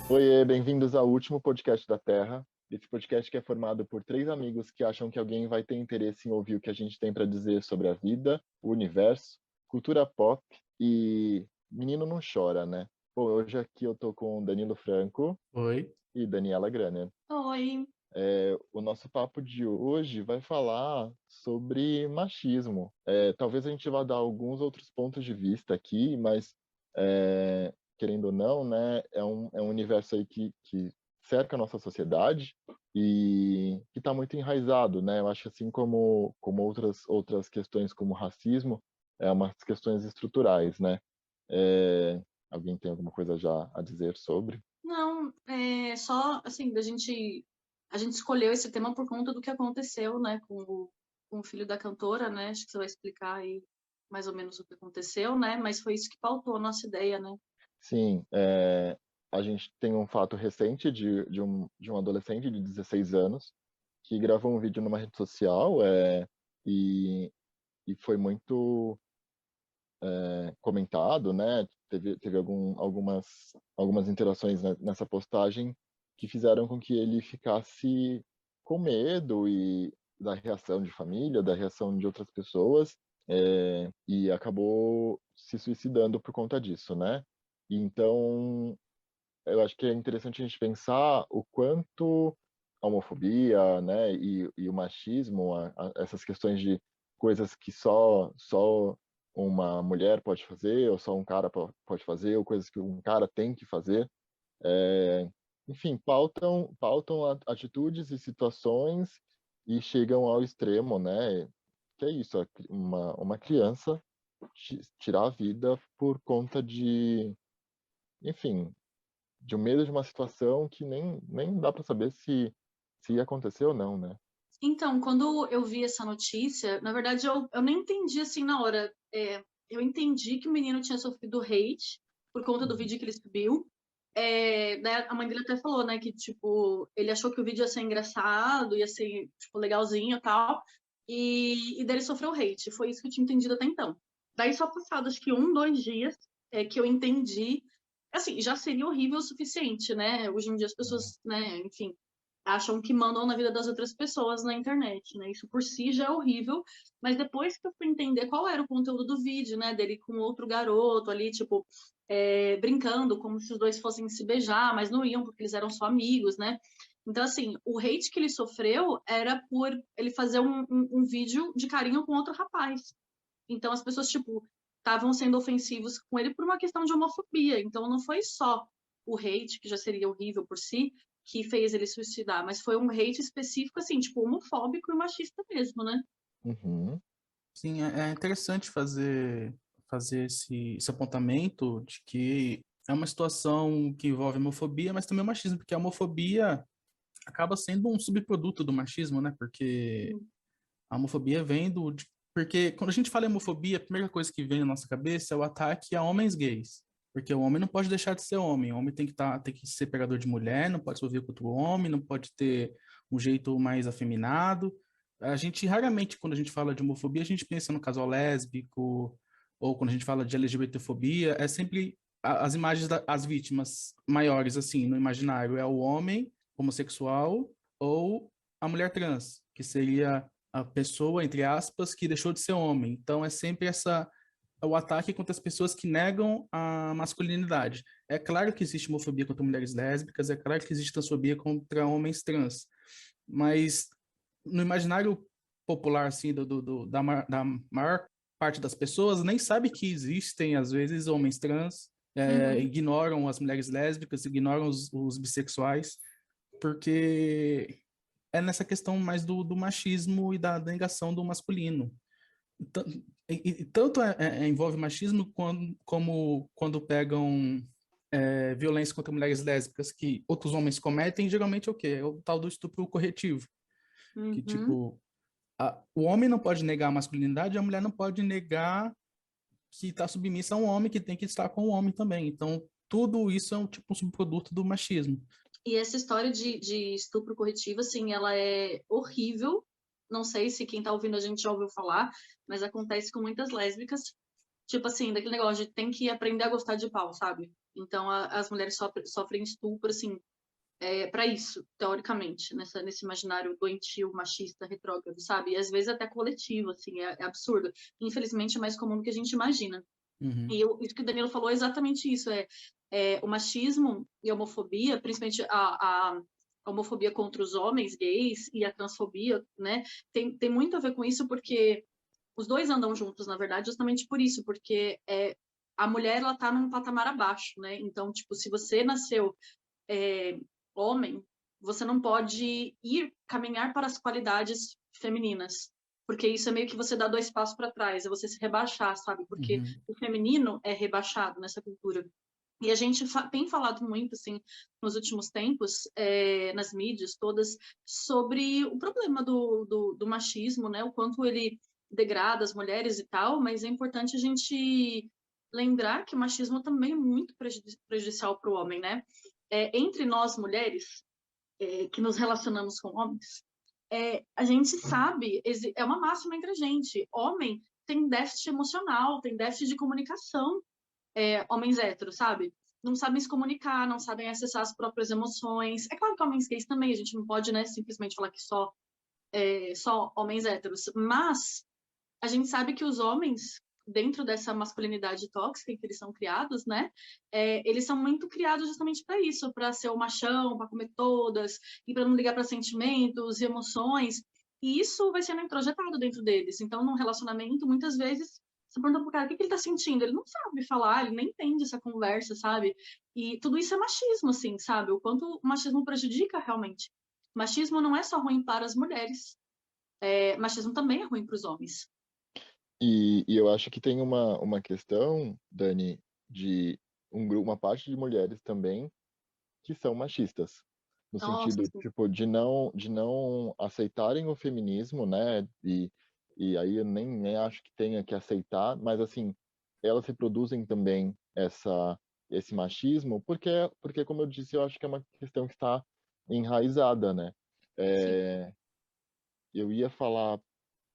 Oiê, bem-vindos ao último podcast da Terra. Esse podcast que é formado por três amigos que acham que alguém vai ter interesse em ouvir o que a gente tem para dizer sobre a vida, o universo, cultura pop e menino não chora, né? Bom, hoje aqui eu tô com Danilo Franco Oi. e Daniela Graner. Oi. O nosso papo de hoje vai falar sobre machismo. Talvez a gente vá dar alguns outros pontos de vista aqui, mas querendo ou não, né, é um universo aí que cerca a nossa sociedade e que está muito enraizado, né? Eu acho que assim como outras questões como racismo, é umas questões estruturais, né? Alguém tem alguma coisa já a dizer sobre? Não, só assim, a gente escolheu esse tema por conta do que aconteceu, né, com o filho da cantora, né? Acho que você vai explicar aí mais ou menos o que aconteceu, né? Mas foi isso que pautou a nossa ideia, né? Sim, a gente tem um fato recente de um adolescente de 16 anos que gravou um vídeo numa rede social e, e foi muito comentado, né? Teve algumas interações nessa postagem que fizeram com que ele ficasse com medo e da reação de família, da reação de outras pessoas, e acabou se suicidando por conta disso, né? Então, eu acho que é interessante a gente pensar o quanto a homofobia, né, e o machismo, essas questões de coisas que só uma mulher pode fazer, ou só um cara pode fazer, ou coisas que um cara tem que fazer, enfim, pautam atitudes e situações e chegam ao extremo, né, que é isso, uma criança tirar a vida por conta enfim, de um medo de uma situação que nem dá para saber se ia acontecer ou não, né? Então, quando eu vi essa notícia, na verdade eu nem entendi assim na hora. Eu entendi que o menino tinha sofrido hate por conta do Uhum. vídeo que ele subiu. Daí a mãe dele até falou, né, que, tipo, ele achou que o vídeo ia ser engraçado, ia ser, tipo, legalzinho e tal, e daí ele sofreu hate. Foi isso que eu tinha entendido até então. Daí só passado, acho que 1, 2 dias, que eu entendi. Assim, já seria horrível o suficiente, né? Hoje em dia as É. pessoas, né, enfim, acham que mandam na vida das outras pessoas na internet, né? Isso por si já é horrível, mas depois que eu fui entender qual era o conteúdo do vídeo, né, dele com outro garoto ali, tipo, brincando como se os dois fossem se beijar, mas não iam porque eles eram só amigos, né? Então, assim, o hate que ele sofreu era por ele fazer um vídeo de carinho com outro rapaz. Então, as pessoas, tipo, estavam sendo ofensivos com ele por uma questão de homofobia. Então, não foi só o hate, que já seria horrível por si, que fez ele suicidar, mas foi um hate específico, assim, tipo, homofóbico e machista mesmo, né? Uhum. Sim, é interessante fazer esse apontamento de que é uma situação que envolve homofobia, mas também o machismo, porque a homofobia acaba sendo um subproduto do machismo, né? Porque a homofobia vem porque quando a gente fala em homofobia, a primeira coisa que vem na nossa cabeça é o ataque a homens gays. Porque o homem não pode deixar de ser homem. O homem tem que ser pegador de mulher, não pode se ouvir com outro homem, não pode ter um jeito mais afeminado. A gente raramente, quando a gente fala de homofobia, a gente pensa no casal lésbico, ou quando a gente fala de LGBTfobia, é sempre as imagens das vítimas maiores, assim, no imaginário. É o homem homossexual ou a mulher trans, que seria a pessoa, entre aspas, que deixou de ser homem. Então é sempre o ataque contra as pessoas que negam a masculinidade. É claro que existe homofobia contra mulheres lésbicas, é claro que existe transfobia contra homens trans, mas no imaginário popular, assim, da maior parte das pessoas, nem sabe que existem, às vezes, homens trans, Uhum. ignoram as mulheres lésbicas, ignoram os bissexuais, porque é nessa questão mais do machismo e da negação do masculino. Então, tanto envolve machismo como quando pegam violência contra mulheres lésbicas que outros homens cometem, geralmente é o quê? É o tal do estupro corretivo, que Uhum. tipo, o homem não pode negar a masculinidade, a mulher não pode negar que está submissa a um homem, que tem que estar com o homem também. Então, tudo isso é um tipo um subproduto do machismo. E essa história de estupro corretivo, assim, ela é horrível. Não sei se quem tá ouvindo a gente já ouviu falar, mas acontece com muitas lésbicas. Tipo assim, daquele negócio de tem que aprender a gostar de pau, sabe? Então, as mulheres sofrem estupro, assim, para isso, teoricamente, nesse imaginário doentio, machista, retrógrado, sabe? E às vezes até coletivo, assim, é absurdo. Infelizmente, é mais comum do que a gente imagina. Uhum. E isso que o Danilo falou é exatamente isso, o machismo e a homofobia, principalmente a homofobia contra os homens gays e a transfobia, né, tem muito a ver com isso, porque os dois andam juntos, na verdade, justamente por isso, porque a mulher, ela tá num patamar abaixo, né, então, tipo, se você nasceu homem, você não pode caminhar para as qualidades femininas, porque isso é meio que você dar 2 passos para trás, é você se rebaixar, sabe? Porque Uhum. o feminino é rebaixado nessa cultura. E a gente tem falado muito, assim, nos últimos tempos, nas mídias todas, sobre o problema do machismo, né? O quanto ele degrada as mulheres e tal, mas é importante a gente lembrar que o machismo também é muito prejudicial para o homem, né? Entre nós mulheres, que nos relacionamos com homens, a gente sabe, é uma máxima entre a gente. Homem tem déficit emocional, tem déficit de comunicação, homens héteros, sabe? Não sabem se comunicar, não sabem acessar as próprias emoções. É claro que homens gays também, a gente não pode, né, simplesmente falar que só homens héteros, mas a gente sabe que os homens, dentro dessa masculinidade tóxica em que eles são criados, né? Eles são muito criados justamente para isso, para ser o machão, para comer todas, e para não ligar para sentimentos e emoções. E isso vai sendo introjetado dentro deles. Então, num relacionamento, muitas vezes, você pergunta pro cara o que ele tá sentindo, ele não sabe falar, ele nem entende essa conversa, sabe? E tudo isso é machismo, assim, sabe? O quanto o machismo prejudica realmente. Machismo não é só ruim para as mulheres, machismo também é ruim para os homens. E eu acho que tem uma questão, Dani, de uma parte de mulheres também que são machistas, no Nossa, sentido, tipo, de não aceitarem o feminismo, né? E aí eu nem acho que tenha que aceitar, mas assim, elas reproduzem também esse machismo, porque como eu disse, eu acho que é uma questão que está enraizada, né? sim. É, eu ia falar,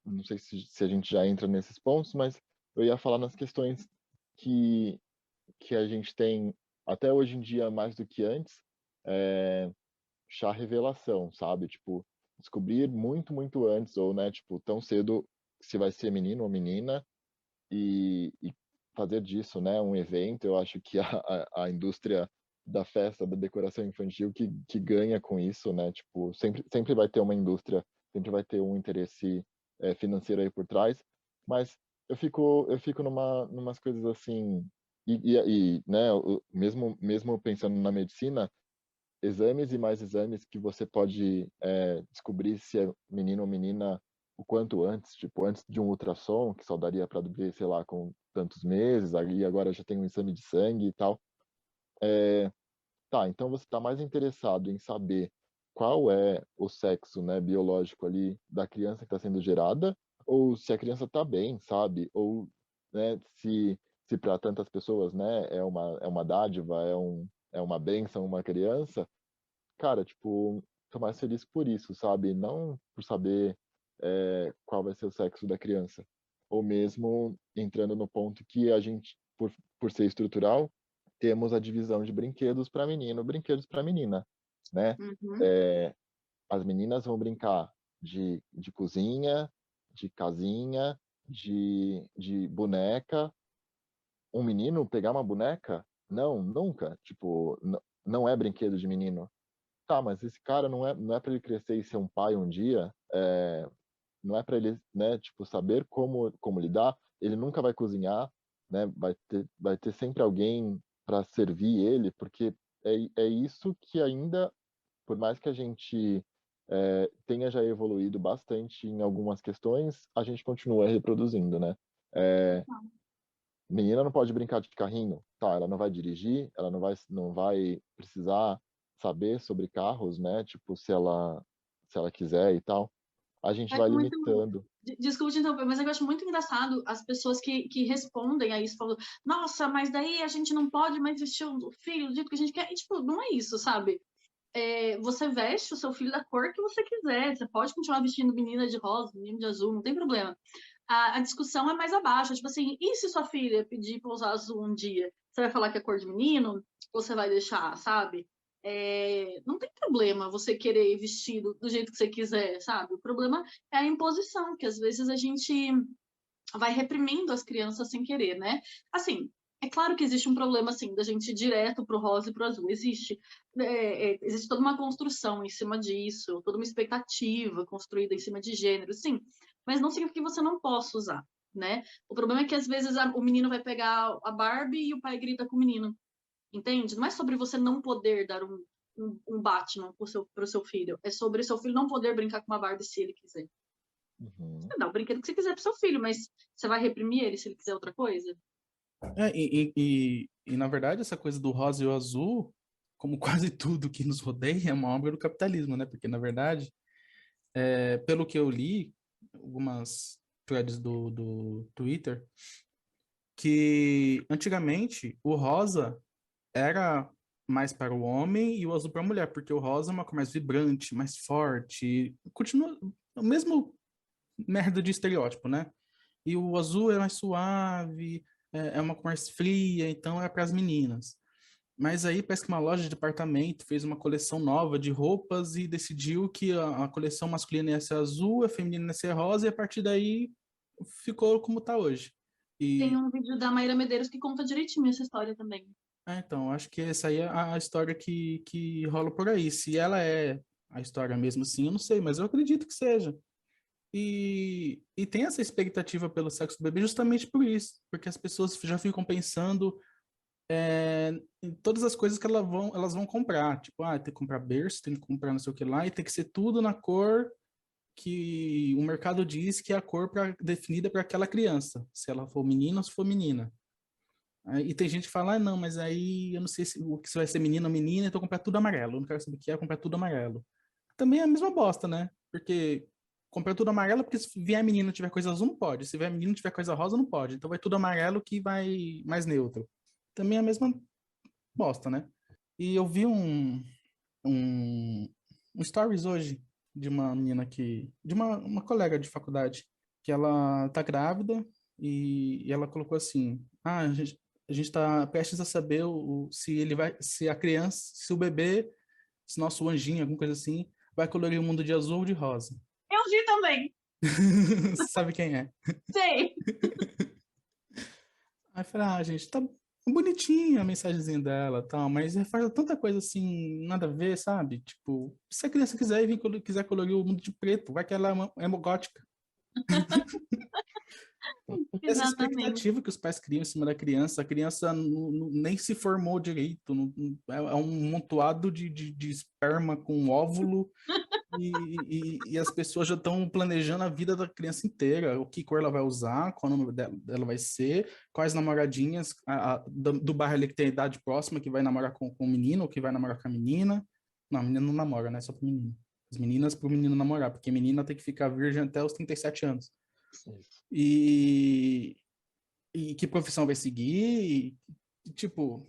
não sei se a gente já entra nesses pontos, mas eu ia falar nas questões que que a gente tem até hoje em dia mais do que antes, é, chá revelação, sabe? Tipo, descobrir muito antes, ou, né, tipo, tão cedo se vai ser menino ou menina, e fazer disso, né, um evento. Eu acho que a indústria da festa, da decoração infantil que ganha com isso, né? Tipo, sempre vai ter uma indústria, sempre vai ter um interesse financeiro aí por trás, mas eu fico numas coisas assim, né, mesmo pensando na medicina, exames e mais exames que você pode descobrir se é menino ou menina o quanto antes, tipo, antes de um ultrassom, que só daria para ver, sei lá, com tantos meses, aí agora já tem um exame de sangue e tal. Tá, então você está mais interessado em saber qual é o sexo, né, biológico ali da criança que está sendo gerada, ou se a criança está bem, sabe? Ou, né, se para tantas pessoas, né, é uma dádiva, é uma bênção uma criança. Cara, tipo, tô mais feliz por isso, sabe? Não por saber qual vai ser o sexo da criança. Ou mesmo entrando no ponto que a gente, por ser estrutural, temos a divisão de brinquedos para menino, brinquedos para menina, né? Uhum. É, as meninas vão brincar de cozinha, de casinha, de boneca. Um menino pegar uma boneca? Não, nunca. Tipo, não é brinquedo de menino. Tá, mas esse cara não é para ele crescer e ser um pai um dia, não é para ele, né, tipo, saber como lidar. Ele nunca vai cozinhar, né? Vai ter sempre alguém para servir ele, porque é isso que ainda, por mais que a gente tenha já evoluído bastante em algumas questões, a gente continua reproduzindo, né? É, menina não pode brincar de carrinho, tá? Ela não vai dirigir, ela não vai precisar saber sobre carros, né? Tipo, se ela quiser e tal. a gente É vai muito. limitando. Desculpa te interromper, mas eu acho muito engraçado as pessoas que respondem a isso, falando, nossa, mas daí a gente não pode mais vestir o filho do jeito que a gente quer. E, tipo, não é isso, sabe? Você veste o seu filho da cor que você quiser. Você pode continuar vestindo menina de rosa, menino de azul, não tem problema. A discussão é mais abaixo. Tipo assim, e se sua filha pedir pra usar azul um dia? Você vai falar que é cor de menino? Ou você vai deixar, sabe? Não tem problema você querer ir vestido do jeito que você quiser, sabe? O problema é a imposição, que às vezes a gente vai reprimindo as crianças sem querer, né? Assim, é claro que existe um problema, assim, da gente ir direto pro rosa e pro azul. Existe toda uma construção em cima disso, toda uma expectativa construída em cima de gênero, sim. Mas não significa que você não possa usar, né? O problema é que, às vezes, o menino vai pegar a Barbie e o pai grita com o menino, entende? Não é sobre você não poder dar um Batman pro seu filho. É sobre o seu filho não poder brincar com uma Barbie se ele quiser. Uhum. Você dá o brinquedo que você quiser pro seu filho, mas você vai reprimir ele se ele quiser outra coisa? Na verdade, essa coisa do rosa e o azul, como quase tudo que nos rodeia, é uma obra do capitalismo, né? Porque, na verdade, pelo que eu li, algumas threads do Twitter, que antigamente o rosa era mais para o homem e o azul para a mulher, porque o rosa é uma cor mais vibrante, mais forte, continua o mesmo merda de estereótipo, né? E o azul é mais suave, é uma cor mais fria, então é para as meninas. Mas aí parece que uma loja de departamento fez uma coleção nova de roupas e decidiu que a coleção masculina ia ser azul, a feminina ia ser rosa, e a partir daí ficou como está hoje. Tem E um vídeo da Maíra Medeiros que conta direitinho essa história também. então, acho que essa aí é a história que rola por aí. Se ela é a história mesmo assim, eu não sei, mas eu acredito que seja. E tem essa expectativa pelo sexo do bebê justamente por isso, porque as pessoas já ficam pensando em todas as coisas que elas vão comprar. Tipo, tem que comprar berço, tem que comprar não sei o que lá, e tem que ser tudo na cor que o mercado diz que é a cor definida para aquela criança, se ela for menino ou se for menina. E tem gente que fala, não, mas aí eu não sei se vai ser menino ou menina, então comprar tudo amarelo. Eu não quero saber o que é comprar tudo amarelo. Também é a mesma bosta, né? Porque comprar tudo amarelo, porque se vier menino e tiver coisa azul, não pode. Se vier menino e tiver coisa rosa, não pode. Então vai tudo amarelo que vai mais neutro. Também é a mesma bosta, né? E eu vi um, um stories hoje de uma menina de uma colega de faculdade, que ela tá grávida e ela colocou assim, a gente tá prestes a saber se ele vai, se a criança, se o bebê, se nosso anjinho, alguma coisa assim, vai colorir o mundo de azul ou de rosa. Eu vi também, Você sabe quem é? sei. Aí eu falei, gente, tá bonitinha a mensagenzinha dela, tal, mas faz tanta coisa assim, nada a ver, sabe? Tipo, se a criança quiser e quiser colorir o mundo de preto, vai que ela é gótica. Essa Exatamente. expectativa que os pais criam em cima da criança, a criança nem se formou direito, é um montoado de esperma com óvulo, e as pessoas já estão planejando a vida da criança inteira, o que cor ela vai usar, qual o nome dela vai ser, quais namoradinhas do bairro ali que tem a idade próxima, que vai namorar com o menino, ou que vai namorar com a menina. Não, a menina não namora, né? Só pro menino. As meninas pro menino namorar, porque a menina tem que ficar virgem até os 37 anos. Isso. E, e que profissão vai seguir, tipo...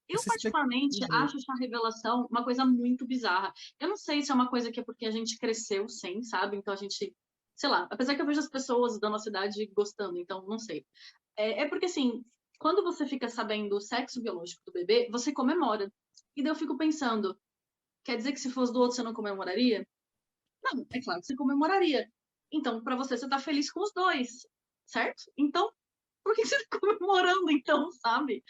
Eu, Essa particularmente, expectativa. acho essa revelação uma coisa muito bizarra. Eu não sei se é uma coisa que é porque a gente cresceu sem, sabe? Então a gente, sei lá, apesar que eu vejo as pessoas da nossa idade gostando, então não sei. É porque, assim, quando você fica sabendo o sexo biológico do bebê, você comemora. E daí eu fico pensando, quer dizer que se fosse do outro você não comemoraria? Não, é claro que você comemoraria. Então, para você, você tá feliz com os dois, certo? Então, por que você tá comemorando, então, sabe?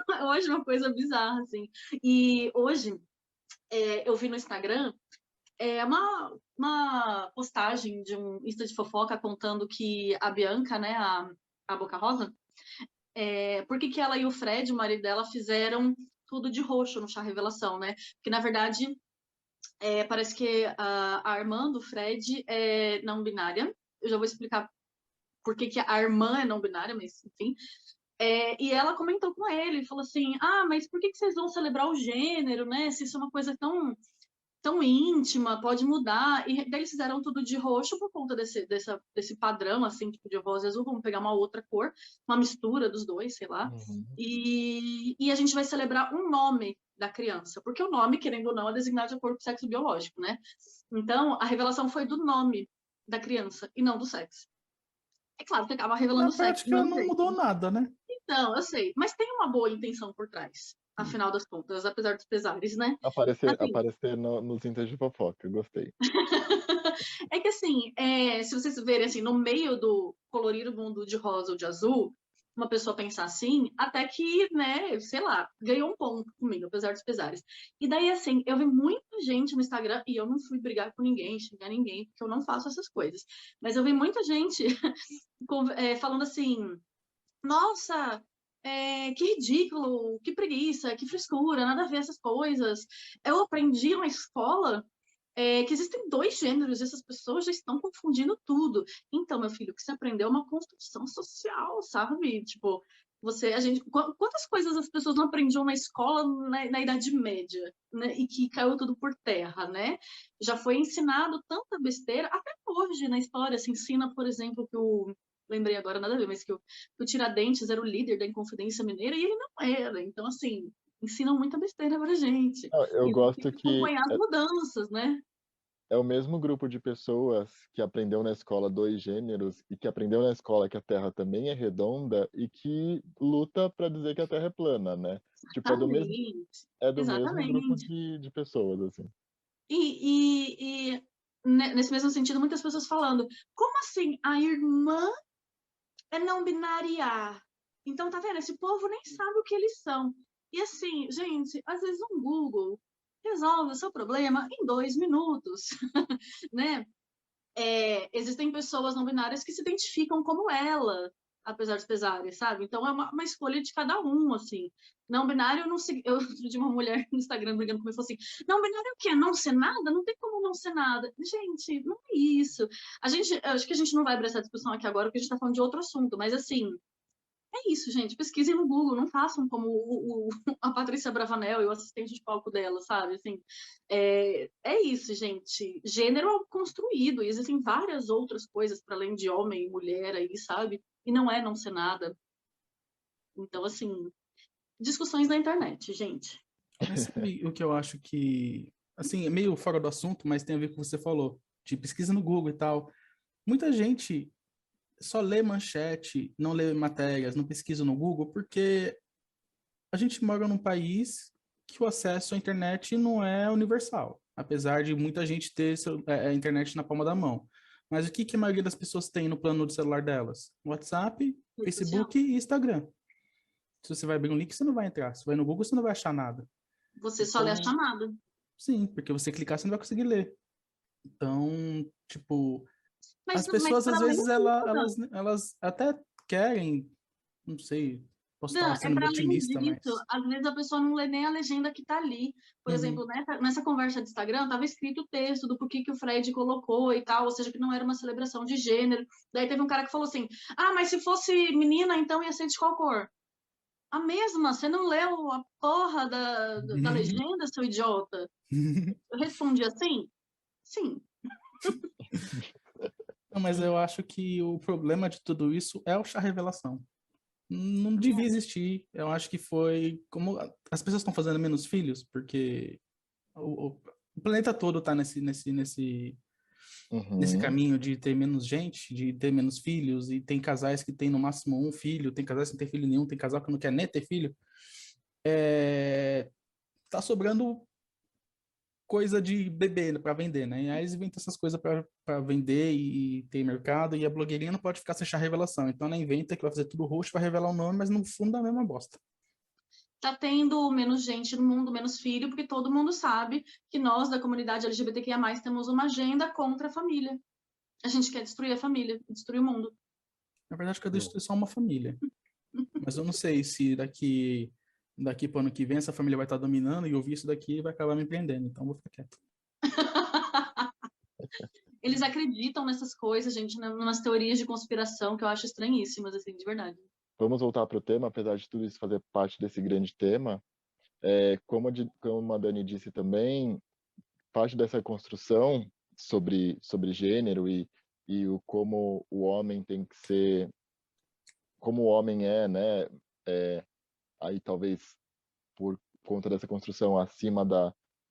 Eu acho uma coisa bizarra, assim. E hoje, eu vi no Instagram uma postagem de um Insta de fofoca contando que a Bianca, né, a Boca Rosa, por que ela e o Fred, o marido dela, fizeram tudo de roxo no chá revelação, né? Porque, na verdade, parece que a irmã do Fred é não binária. Eu já vou explicar por que a irmã é não binária, mas enfim. E ela comentou com ele, falou assim, mas por que vocês vão celebrar o gênero, né? Se isso é uma coisa tão tão íntima, pode mudar. E daí eles fizeram tudo de roxo por conta desse padrão, assim, tipo de rosa e azul. Vamos pegar uma outra cor, uma mistura dos dois, sei lá. Uhum. E a gente vai celebrar um nome da criança, porque o nome, querendo ou não, é designado de acordo com o sexo biológico, né? Então, a revelação foi do nome da criança e não do sexo. É claro que acaba revelando Na o sexo do prática mesmo não jeito. mudou nada, né? Então, eu sei, mas tem uma boa intenção por trás, afinal das contas, apesar dos pesares, né? Assim, Aparecer nos índices de fofoca, gostei. é que assim, se vocês verem assim, no meio do colorido mundo de rosa ou de azul, uma pessoa pensar assim, até que, né, sei lá, ganhou um ponto comigo, apesar dos pesares. E daí, assim, eu vi muita gente no Instagram, e eu não fui brigar com ninguém, xingar ninguém, porque eu não faço essas coisas. Mas eu vi muita gente falando assim, nossa, que ridículo, que preguiça, que frescura, nada a ver essas coisas. Eu aprendi na escola que existem dois gêneros e essas pessoas já estão confundindo tudo. Então, meu filho, o que você aprendeu é uma construção social, sabe? Tipo, quantas coisas as pessoas não aprendiam na escola na Idade Média, né? E que caiu tudo por terra, né? Já foi ensinado tanta besteira, até hoje na história se ensina, por exemplo, lembrei agora nada a ver, mas que o Tiradentes era o líder da Inconfidência Mineira e ele não era. Então, assim, ensinam muita besteira pra gente. Eu E a gente tem gosto que que acompanhar as mudanças, né? é o mesmo grupo de pessoas que aprendeu na escola dois gêneros e que aprendeu na escola que a Terra também é redonda e que luta para dizer que a Terra é plana, né? Tipo, Exatamente. é do mesmo grupo Exatamente. de pessoas, assim. Nesse mesmo sentido, muitas pessoas falando, como assim a irmã é não binária? Então, tá vendo? Esse povo nem sabe o que eles são. E assim, gente, às vezes um Google resolve o seu problema em 2 minutos, né? Existem pessoas não binárias que se identificam como ela, apesar dos pesares, sabe? Então é uma escolha de cada um, assim. Não binário, não sei. Eu de uma mulher no Instagram brigando comigo, falou assim: não binário é o quê? Não ser nada? Não tem como não ser nada. Gente, não é isso. Eu acho que a gente não vai abrir essa discussão aqui agora, porque a gente tá falando de outro assunto, mas assim. É isso, gente. Pesquisem no Google, não façam como a Patrícia Bravanel e o assistente de palco dela, sabe? Assim, é isso, gente. Gênero é construído, e existem várias outras coisas para além de homem e mulher aí, sabe? E não é não ser nada. Então, assim, discussões na internet, gente. Mas sabe o que eu acho que, assim, é meio fora do assunto, mas tem a ver com o que você falou, de pesquisa no Google e tal. Muita gente só lê manchete, não lê matérias, não pesquisa no Google, porque a gente mora num país que o acesso à internet não é universal, apesar de muita gente ter a internet na palma da mão. Mas o que, que a maioria das pessoas tem no plano do celular delas? WhatsApp, Rede social. Facebook e Instagram. Se você vai abrir um link, você não vai entrar. Se vai no Google, você não vai achar nada. Você só lê a Então, chamada. sim, porque você clicar, você não vai conseguir ler. Então, tipo, Mas, as mas pessoas, para às além vezes, disso, elas até querem, não sei, posso estar Dan, sendo para além otimista, disso, mas... às vezes a pessoa não lê nem a legenda que está ali. Por exemplo, Uhum. nessa conversa de Instagram, estava escrito o texto do porquê que o Fred colocou e tal, ou seja, que não era uma celebração de gênero. Daí teve um cara que falou assim: ah, mas se fosse menina, então ia ser de qual cor? A mesma, você não leu a porra da legenda, seu idiota? Eu respondi assim: sim. Não, mas eu acho que o problema de tudo isso é o chá revelação. Não Também devia acho. existir. Eu acho que foi como as pessoas estão fazendo menos filhos, porque o planeta todo está nesse Uhum. caminho de ter menos gente, de ter menos filhos, e tem casais que têm no máximo um filho, tem casais que não tem filho nenhum, tem casal que não quer nem ter filho. Tá sobrando coisa de bebê para vender, né? E aí eles inventam essas coisas para vender e ter mercado, e a blogueirinha não pode ficar sem achar revelação. Então ela inventa que vai fazer tudo roxo, vai revelar o nome, mas no fundo é a mesma bosta. Tá tendo menos gente no mundo, menos filho, porque todo mundo sabe que nós, da comunidade LGBTQIA+, temos uma agenda contra a família. A gente quer destruir a família, destruir o mundo. Na verdade, eu destruir só uma família. Mas eu não sei se daqui para o ano que vem essa família vai estar dominando e ouvir isso daqui vai acabar me prendendo. Então eu vou ficar quieto. Eles acreditam nessas coisas, gente, umas teorias de conspiração que eu acho estranhíssimas, assim, de verdade. Vamos voltar para o tema, apesar de tudo isso fazer parte desse grande tema. Como a Dani disse também, parte dessa construção sobre gênero e como o homem tem que ser, como o homem é, né? Aí talvez por conta dessa construção acima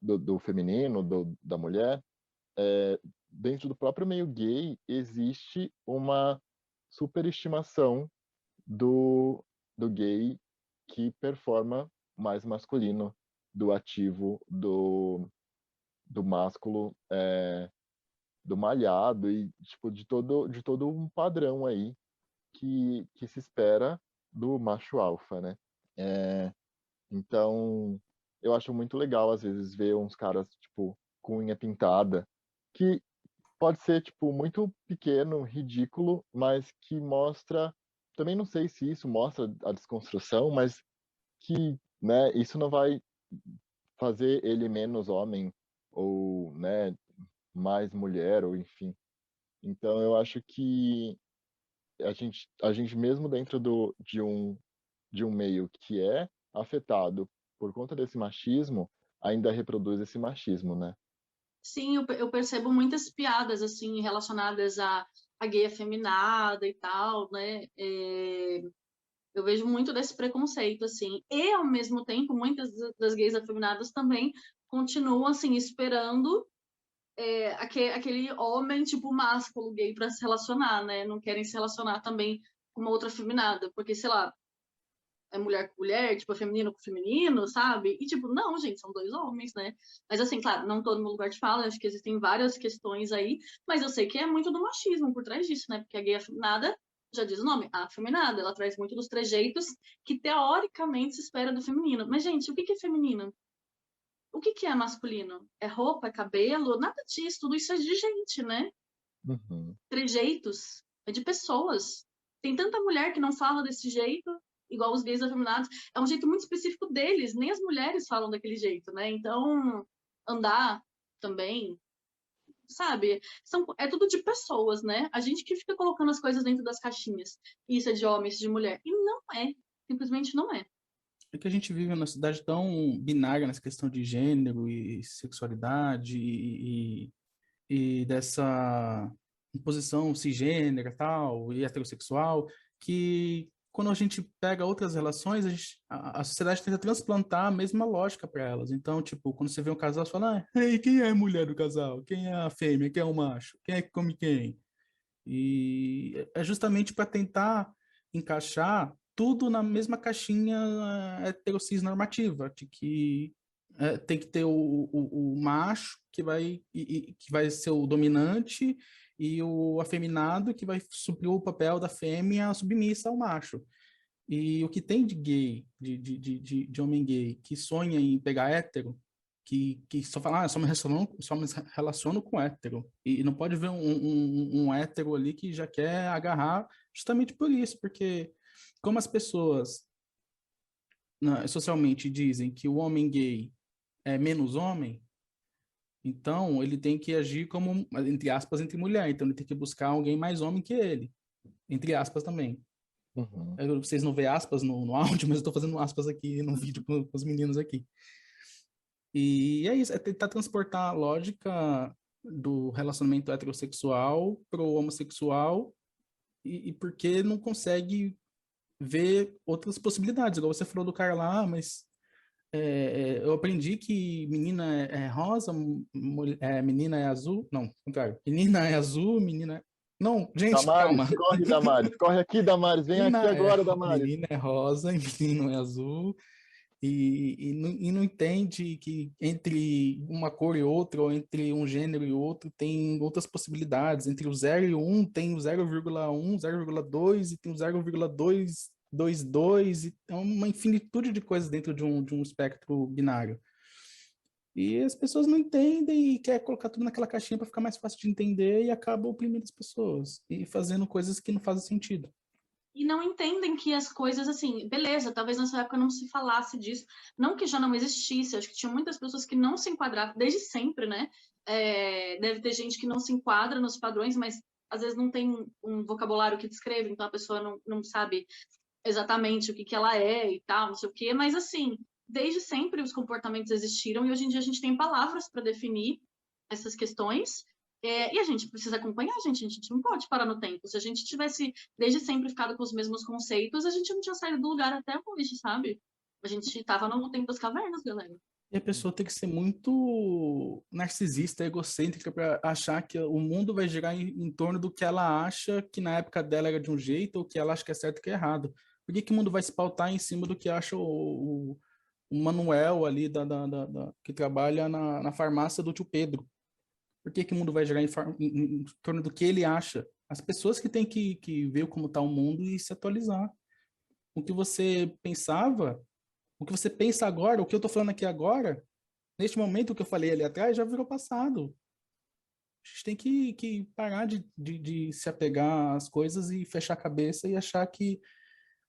do feminino, da mulher, dentro do próprio meio gay existe uma superestimação do gay que performa mais masculino, do ativo, do másculo, do malhado e tipo de todo um padrão aí que se espera do macho alfa, né? Então, eu acho muito legal às vezes ver uns caras tipo com unha pintada, que pode ser tipo muito pequeno, ridículo, mas que mostra, também não sei se isso mostra a desconstrução, mas que, né, isso não vai fazer ele menos homem ou, né, mais mulher ou enfim. Então eu acho que a gente mesmo dentro de um meio que é afetado por conta desse machismo, ainda reproduz esse machismo, né? Sim, eu percebo muitas piadas, assim, relacionadas a gay afeminada e tal, né? Eu vejo muito desse preconceito, assim. E, ao mesmo tempo, muitas das gays afeminadas também continuam, assim, esperando aquele homem, tipo, másculo gay para se relacionar, né? Não querem se relacionar também com uma outra afeminada, porque, sei lá, é mulher com mulher, tipo, é feminino com feminino, sabe? E, tipo, não, gente, são dois homens, né? Mas, assim, claro, não tô no meu lugar de fala, acho que existem várias questões aí, mas eu sei que é muito do machismo por trás disso, né? Porque a gay afeminada, já diz o nome, a afeminada, ela traz muito dos trejeitos que, teoricamente, se espera do feminino. Mas, gente, o que é feminino? O que é masculino? É roupa, é cabelo? Nada disso, tudo isso é de gente, né? Uhum. Trejeitos, é de pessoas. Tem tanta mulher que não fala desse jeito, igual os gays afeminados. É um jeito muito específico deles, nem as mulheres falam daquele jeito, né? Então, andar também, sabe? É tudo de pessoas, né? A gente que fica colocando as coisas dentro das caixinhas. Isso é de homem, isso é de mulher. E não é. Simplesmente não é. É que a gente vive numa cidade tão binária nessa questão de gênero e sexualidade e dessa imposição cisgênera tal, e heterossexual, que quando a gente pega outras relações, a sociedade tenta transplantar a mesma lógica para elas. Então, tipo, quando você vê um casal, você fala, ei, quem é a mulher do casal? Quem é a fêmea? Quem é o macho? Quem é que come quem? E é justamente para tentar encaixar tudo na mesma caixinha heterocis normativa, de que tem que ter o macho que vai ser o dominante e o afeminado que vai suprir o papel da fêmea submissa ao macho. E o que tem de gay, de homem gay, que sonha em pegar hétero, que só fala, só me relaciono com hétero. E não pode ver um hétero ali que já quer agarrar justamente por isso, porque como as pessoas socialmente dizem que o homem gay é menos homem, então ele tem que agir como, entre aspas, entre mulher. Então ele tem que buscar alguém mais homem que ele, entre aspas também. Uhum. Vocês não vê aspas no áudio, mas eu estou fazendo aspas aqui no vídeo com os meninos aqui. E é isso, é tentar transportar a lógica do relacionamento heterossexual pro homossexual e porque não consegue ver outras possibilidades. Igual você falou do cara lá, mas eu aprendi que menina é rosa, menina é azul. Não, contrário. Menina é azul, menina é... Não, gente, calma. Damares, corre, Damares. Corre aqui, Damares. Vem aqui agora, Damares. Menina é rosa e menino é azul. E não entende que entre uma cor e outra, ou entre um gênero e outro, tem outras possibilidades. Entre o 0 e o 1 tem o 0,1, 0,2 e tem o 0,222, e é uma infinitude de coisas dentro de um espectro binário. E as pessoas não entendem e quer colocar tudo naquela caixinha para ficar mais fácil de entender e acaba oprimindo as pessoas e fazendo coisas que não fazem sentido. E não entendem que as coisas, assim, beleza, talvez nessa época não se falasse disso, não que já não existisse, acho que tinha muitas pessoas que não se enquadravam, desde sempre, né? Deve ter gente que não se enquadra nos padrões, mas às vezes não tem um vocabulário que descreve, então a pessoa não sabe exatamente o que ela é e tal, não sei o quê, mas assim, desde sempre os comportamentos existiram e hoje em dia a gente tem palavras para definir essas questões, e a gente precisa acompanhar, a gente não pode parar no tempo. Se a gente tivesse desde sempre ficado com os mesmos conceitos, a gente não tinha saído do lugar até hoje, sabe? A gente tava no tempo das cavernas, galera. E a pessoa tem que ser muito narcisista, egocêntrica para achar que o mundo vai girar em torno do que ela acha que na época dela era de um jeito ou que ela acha que é certo e que é errado. Por que o mundo vai se pautar em cima do que acha o Manuel ali que trabalha na farmácia do tio Pedro? Por que o mundo vai girar em torno do que ele acha? As pessoas que têm que ver como está o mundo e se atualizar. O que você pensava, o que você pensa agora, o que eu estou falando aqui agora, neste momento o que eu falei ali atrás já virou passado. A gente tem que parar de se apegar às coisas e fechar a cabeça e achar que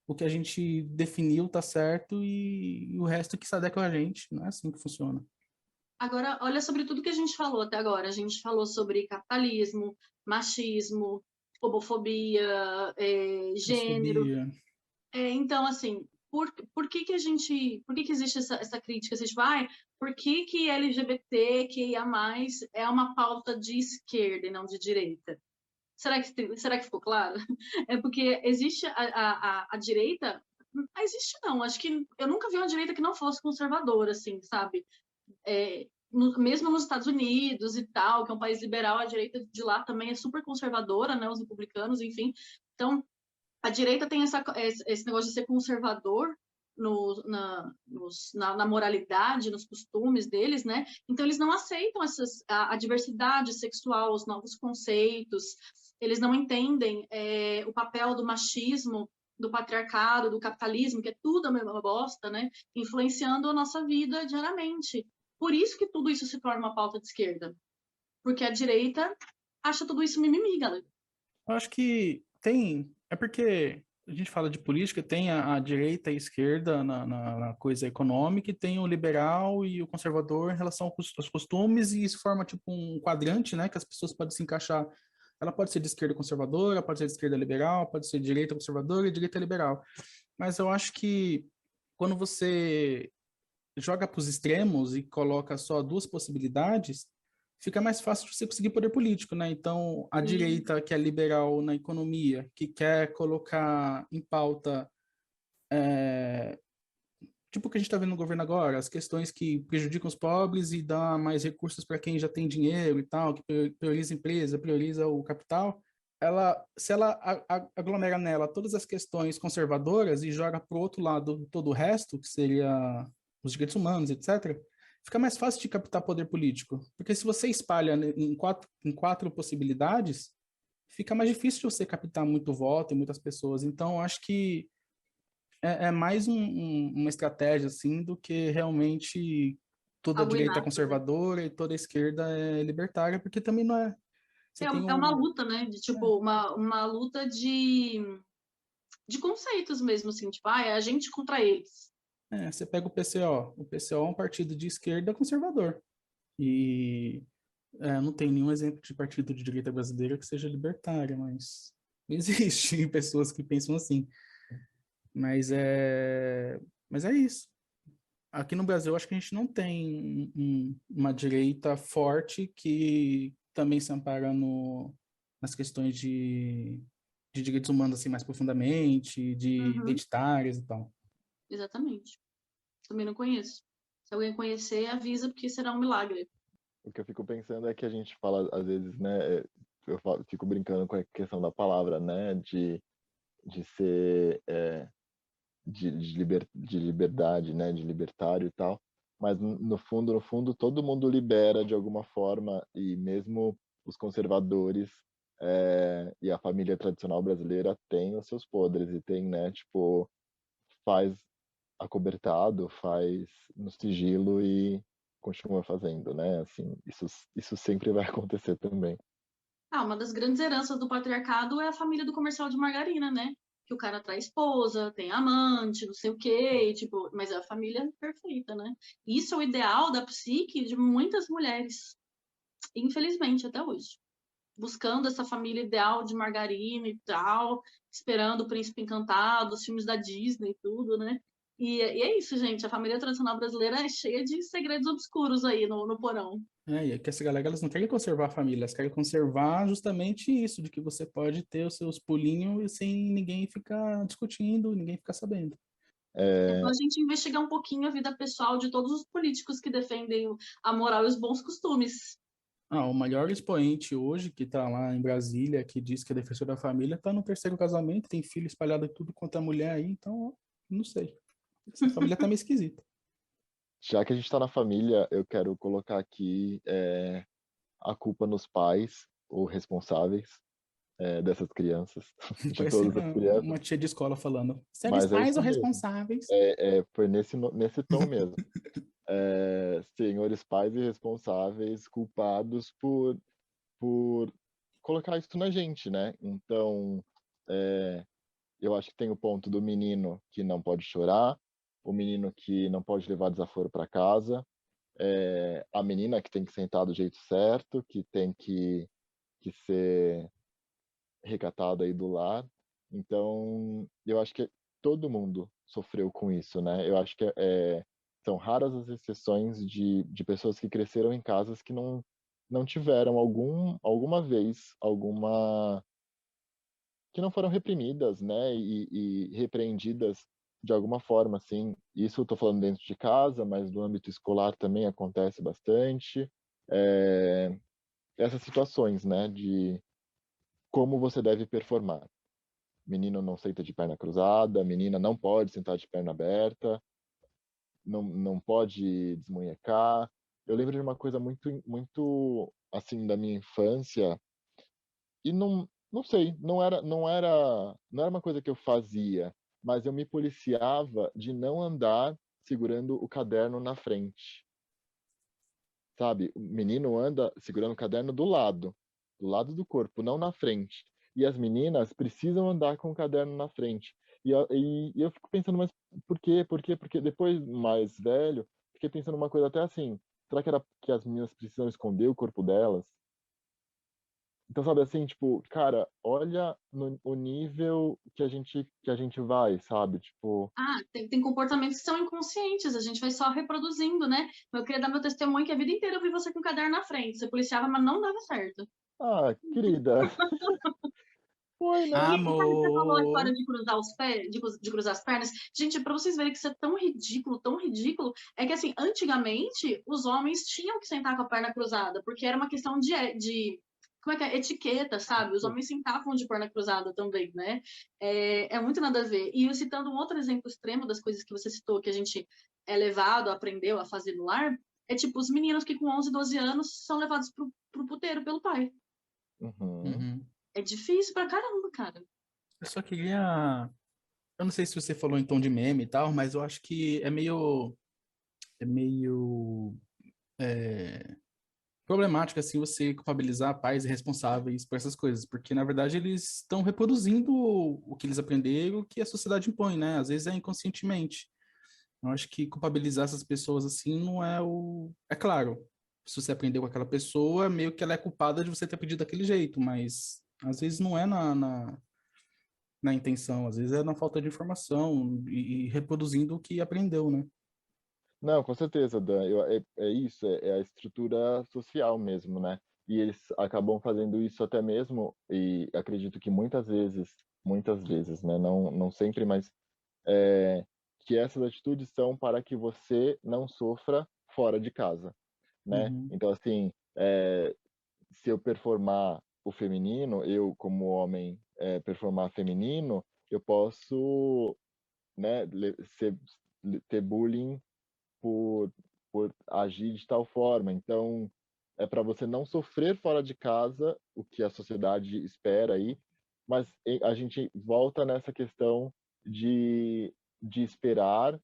o que a gente definiu está certo e o resto que se adequa a gente. Não é assim que funciona. Agora, olha sobre tudo que a gente falou até agora. A gente falou sobre capitalismo, machismo, homofobia, gênero. Transfobia. Então, assim, por que que existe essa crítica? Você vai, por que LGBTQIA+, é uma pauta de esquerda e não de direita? Será que ficou claro? É porque existe a direita, não existe não, acho que eu nunca vi uma direita que não fosse conservadora, assim, sabe? Mesmo nos Estados Unidos e tal, que é um país liberal, a direita de lá também é super conservadora, né? Os republicanos, enfim. Então, a direita tem esse negócio de ser conservador na moralidade, nos costumes deles, né? Então, eles não aceitam a diversidade sexual, os novos conceitos, eles não entendem o papel do machismo, do patriarcado, do capitalismo, que é tudo a mesma bosta, né? Influenciando a nossa vida diariamente. Por isso que tudo isso se torna uma pauta de esquerda. Porque a direita acha tudo isso mimimi, galera. Eu acho que tem. É porque a gente fala de política, tem a direita e a esquerda na coisa econômica, e tem o liberal e o conservador em relação aos costumes, e isso forma tipo um quadrante, né? Que as pessoas podem se encaixar. Ela pode ser de esquerda conservadora, pode ser de esquerda liberal, pode ser de direita conservadora e direita liberal. Mas eu acho que quando você joga para os extremos e coloca só duas possibilidades, fica mais fácil de você conseguir poder político, né? Então, a direita, que é liberal na economia, que quer colocar em pauta, tipo o que a gente está vendo no governo agora, as questões que prejudicam os pobres e dá mais recursos para quem já tem dinheiro e tal, que prioriza a empresa, prioriza o capital, se ela aglomera nela todas as questões conservadoras e joga para o outro lado todo o resto, que seria os direitos humanos, etc., fica mais fácil de captar poder político. Porque se você espalha em quatro possibilidades, fica mais difícil de você captar muito voto e muitas pessoas. Então, acho que é mais uma estratégia, assim, do que realmente toda a Algo direita é inato, né? conservadora e toda a esquerda é libertária, porque também não é. Você tem É uma luta, né? De, tipo, uma luta de conceitos mesmo, assim, tipo, é a gente contra eles. você pega o PCO. O PCO é um partido de esquerda conservador. E não tem nenhum exemplo de partido de direita brasileira que seja libertária, mas existem pessoas que pensam assim. Mas mas é isso. Aqui no Brasil, acho que a gente não tem uma direita forte que também se ampara nas questões de direitos humanos assim mais profundamente, de Uhum, identitárias e tal. exatamente. Também não conheço. Se alguém conhecer, avisa, porque será um milagre. O que eu fico pensando é que a gente fala, às vezes, né? Fico brincando com a questão da palavra, né? De ser de liberdade, né? De libertário e tal. Mas no fundo, todo mundo libera de alguma forma, e mesmo os conservadores e a família tradicional brasileira tem os seus podres e tem, né? Tipo, faz acobertado, faz no sigilo e continua fazendo, né? Assim, isso sempre vai acontecer também. Uma das grandes heranças do patriarcado é a família do comercial de margarina, né? Que o cara traz esposa, tem amante, não sei o quê, e, tipo, mas é a família perfeita, né? Isso é o ideal da psique de muitas mulheres, infelizmente, até hoje. Buscando essa família ideal de margarina e tal, esperando o príncipe encantado, os filmes da Disney e tudo, né? E é isso, gente. A família tradicional brasileira é cheia de segredos obscuros aí no porão. E é que essa galera, elas não querem conservar a família, elas querem conservar justamente isso, de que você pode ter os seus pulinhos e sem ninguém ficar discutindo, ninguém ficar sabendo. Então a gente investigar um pouquinho a vida pessoal de todos os políticos que defendem a moral e os bons costumes. O maior expoente hoje, que tá lá em Brasília, que diz que é defensor da família, tá no terceiro casamento, tem filho espalhado em tudo quanto é mulher aí, então, não sei. Essa família tá meio esquisita. Já que a gente está na família, eu quero colocar aqui a culpa nos pais ou responsáveis dessas crianças, de Parece todas as crianças, uma tia de escola falando, senhores mas é pais isso ou mesmo. responsáveis? Foi nesse tom mesmo. Senhores pais e responsáveis culpados por colocar isso na gente, né? Então, eu acho que tem o ponto do menino que não pode chorar, o menino que não pode levar desaforo para casa, a menina que tem que sentar do jeito certo, que tem que ser recatada aí do lar. Então, eu acho que todo mundo sofreu com isso, né? Eu acho que são raras as exceções de pessoas que cresceram em casas que não tiveram alguma vez, que não foram reprimidas, né? E repreendidas de alguma forma, assim. Isso eu tô falando dentro de casa, mas no âmbito escolar também acontece bastante. Essas situações, né? De como você deve performar. Menino não senta de perna cruzada, menina não pode sentar de perna aberta, não pode desmunhecar. Eu lembro de uma coisa muito assim da minha infância e não sei, não era uma coisa que eu fazia, mas eu me policiava de não andar segurando o caderno na frente. Sabe? O menino anda segurando o caderno do lado do corpo, não na frente. E as meninas precisam andar com o caderno na frente. E eu fico pensando, mas por quê? Por quê? Porque depois, mais velho, fiquei pensando uma coisa até assim, será que era que as meninas precisam esconder o corpo delas? Então, sabe assim, tipo, cara, olha o nível que a gente vai, sabe? Tipo, Tem comportamentos que são inconscientes, a gente vai só reproduzindo, né? Eu queria dar meu testemunho que a vida inteira eu vi você com o caderno na frente. Você policiava, mas não dava certo. querida, foi, né? E sabe, você falou a história Amor. de cruzar os pés, de cruzar as pernas. Gente, para vocês verem que isso é tão ridículo, é que assim, antigamente os homens tinham que sentar com a perna cruzada, porque era uma questão de como é que é? Etiqueta, sabe? Os homens sentavam de perna cruzada também, né? É muito nada a ver. E eu citando um outro exemplo extremo das coisas que você citou, que a gente é levado, aprendeu a fazer no lar, é tipo os meninos que com 11, 12 anos são levados pro puteiro pelo pai. Uhum. Uhum. É difícil pra caramba, cara. Eu só queria. Eu não sei se você falou em tom de meme e tal, mas eu acho que é meio problemático assim você culpabilizar pais e responsáveis por essas coisas, porque na verdade eles estão reproduzindo o que eles aprenderam, o que a sociedade impõe, né? Às vezes é inconscientemente. Eu acho que culpabilizar essas pessoas assim não é o. É claro, se você aprendeu com aquela pessoa, meio que ela é culpada de você ter aprendido daquele jeito, mas às vezes não é na intenção, às vezes é na falta de informação e reproduzindo o que aprendeu, né? Não, com certeza, Dan. É isso, é a estrutura social mesmo, né? E eles acabam fazendo isso até mesmo, e acredito que muitas vezes, né? Não sempre, mas que essas atitudes são para que você não sofra fora de casa, né? Uhum. Então, assim, se eu performar o feminino, eu como homem performar feminino, eu posso, né, ter bullying por, por agir de tal forma. Então, é para você não sofrer fora de casa, o que a sociedade espera aí, mas a gente volta nessa questão de esperar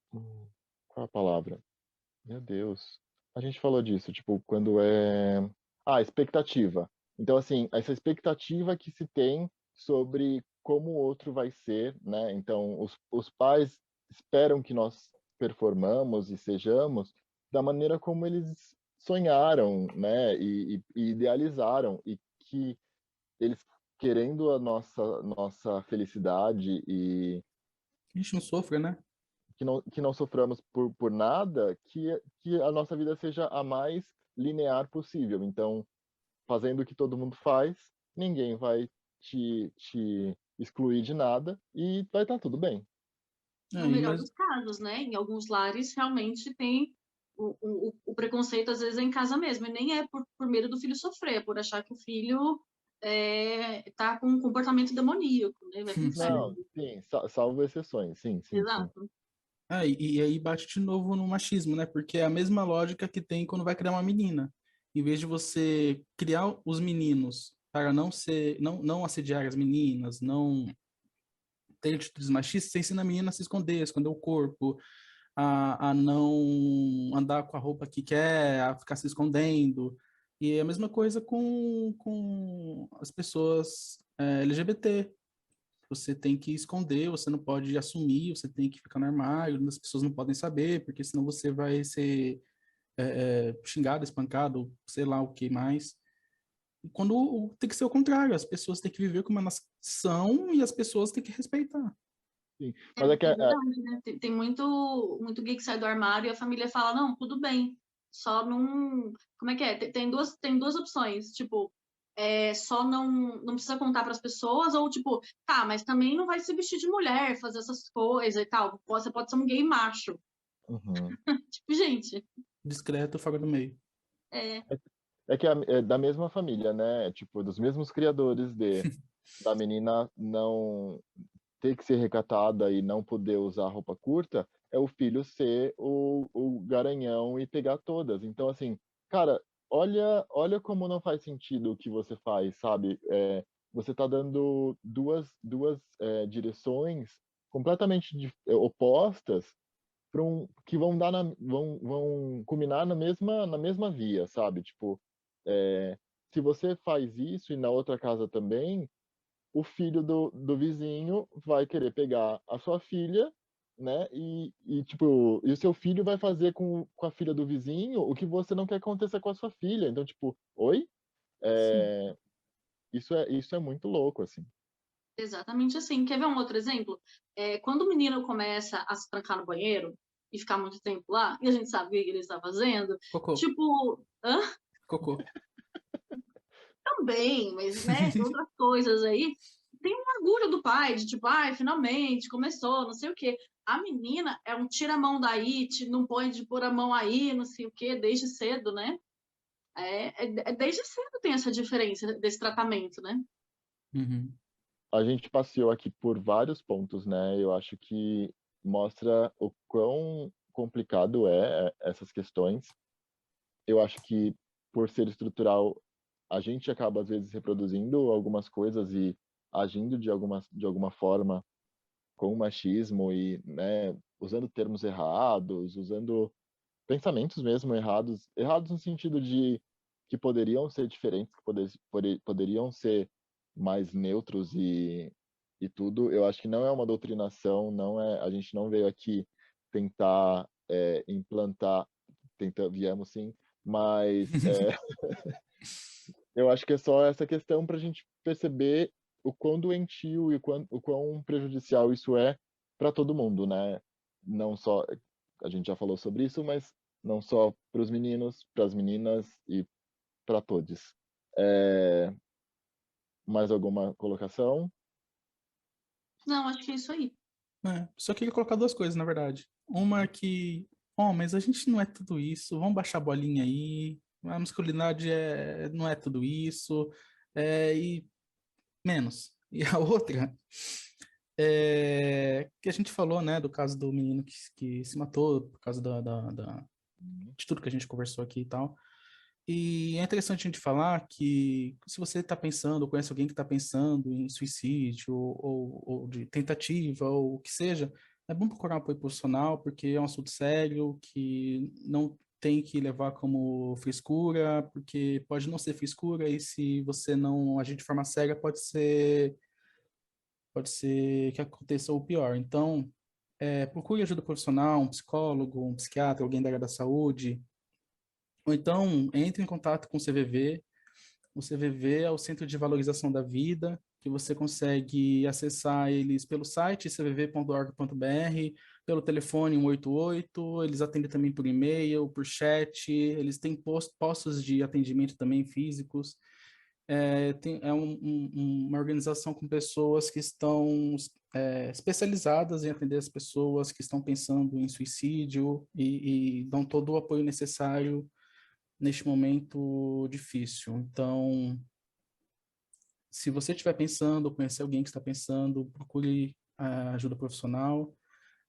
qual é a palavra? Meu Deus. A gente falou disso, tipo, quando expectativa. Então, assim, essa expectativa que se tem sobre como o outro vai ser, né? Então, os pais esperam que nós performamos e sejamos da maneira como eles sonharam, né? E idealizaram, e que eles querendo a nossa felicidade A gente não sofre, né? Que não soframos por nada, que a nossa vida seja a mais linear possível. Então, fazendo o que todo mundo faz, ninguém vai te excluir de nada e vai estar tudo bem. No Aí, melhor mas dos casos, né? Em alguns lares, realmente tem o preconceito, às vezes, é em casa mesmo. E nem é por medo do filho sofrer, é por achar que o filho tá com um comportamento demoníaco, né? Vai pro Não, inferno. sim, salvo exceções, sim, sim, sim. Exato. e aí bate de novo no machismo, né? Porque é a mesma lógica que tem quando vai criar uma menina. Em vez de você criar os meninos para não assediar as meninas, não ter atitudes machistas, você ensina a menina a se esconder o corpo, a não andar com a roupa que quer, a ficar se escondendo. E é a mesma coisa com as pessoas LGBT. Você tem que esconder, você não pode assumir, você tem que ficar no armário, as pessoas não podem saber, porque senão você vai ser xingado, espancado, sei lá o que mais. E quando tem que ser o contrário, as pessoas têm que viver como elas são e as pessoas têm que respeitar. Sim. É, Mas é que é verdade, né? Tem muito gay que sai do armário e a família fala, não, tudo bem, só não... Como é que é? Tem duas opções, tipo, só não precisa contar para as pessoas, ou tipo, tá, mas também não vai se vestir de mulher, fazer essas coisas e tal. Você pode ser um gay macho. uhum. Tipo, gente, Discreto, fora do meio. é, É que é da mesma família, né? Tipo, dos mesmos criadores da menina não ter que ser recatada e não poder usar roupa curta, é o filho ser o garanhão e pegar todas. Então, assim, cara, olha como não faz sentido o que você faz, sabe? Você tá dando duas direções completamente opostas que vão dar vão culminar na mesma via, sabe? Tipo, se você faz isso e na outra casa também, o filho do vizinho vai querer pegar a sua filha, né? Tipo, e o seu filho vai fazer com a filha do vizinho o que você não quer que aconteça com a sua filha. Então, tipo, oi? Sim. É, isso é muito louco, assim. exatamente assim. Quer ver um outro exemplo? Quando o menino começa a se trancar no banheiro e ficar muito tempo lá, e a gente sabe o que ele está fazendo, Cocô, tipo, hã? cocô. Também, mas, né, tem outras coisas aí. Tem um orgulho do pai, de tipo, ai, finalmente, começou, não sei o quê. A menina é um tira a mão daí, não põe de pôr a mão aí, não sei o quê, desde cedo, né? Desde cedo tem essa diferença desse tratamento, né? Uhum. A gente passeou aqui por vários pontos, né? Eu acho que mostra o quão complicado essas questões. Eu acho que por ser estrutural, a gente acaba às vezes reproduzindo algumas coisas e agindo de alguma forma com o machismo e, né, usando termos errados, usando pensamentos mesmo errados no sentido de que poderiam ser diferentes, que poderiam ser mais neutros e tudo. Eu acho que não é uma doutrinação, não é, a gente não veio aqui tentar implantar, viemos sim, mas eu acho que é só essa questão para a gente perceber o quão doentio e o quão prejudicial isso é para todo mundo, né? Não só, a gente já falou sobre isso, mas não só para os meninos, para as meninas e para todos. É, mais alguma colocação? Não, acho que é isso aí. Só queria colocar duas coisas, na verdade. Uma é que, mas a gente não é tudo isso, vamos baixar a bolinha aí, a masculinidade não é tudo isso, e menos. E a outra que a gente falou, né, do caso do menino que se matou por causa de tudo que a gente conversou aqui e tal. E é interessante a gente falar que se você está pensando, ou conhece alguém que está pensando em suicídio, ou de tentativa, ou o que seja, é bom procurar um apoio profissional, porque é um assunto sério, que não tem que levar como frescura, porque pode não ser frescura, e se você não agir de forma séria, pode ser que aconteça o pior. Então, procure ajuda profissional, um psicólogo, um psiquiatra, alguém da área da saúde, ou então entre em contato com o CVV. O CVV é o Centro de Valorização da Vida, que você consegue acessar eles pelo site cvv.org.br, pelo telefone 188, eles atendem também por e-mail, por chat, eles têm postos de atendimento também físicos. Uma organização com pessoas que estão especializadas em atender as pessoas que estão pensando em suicídio e dão todo o apoio necessário neste momento difícil. Então, se você estiver pensando, ou conhecer alguém que está pensando, procure ajuda profissional.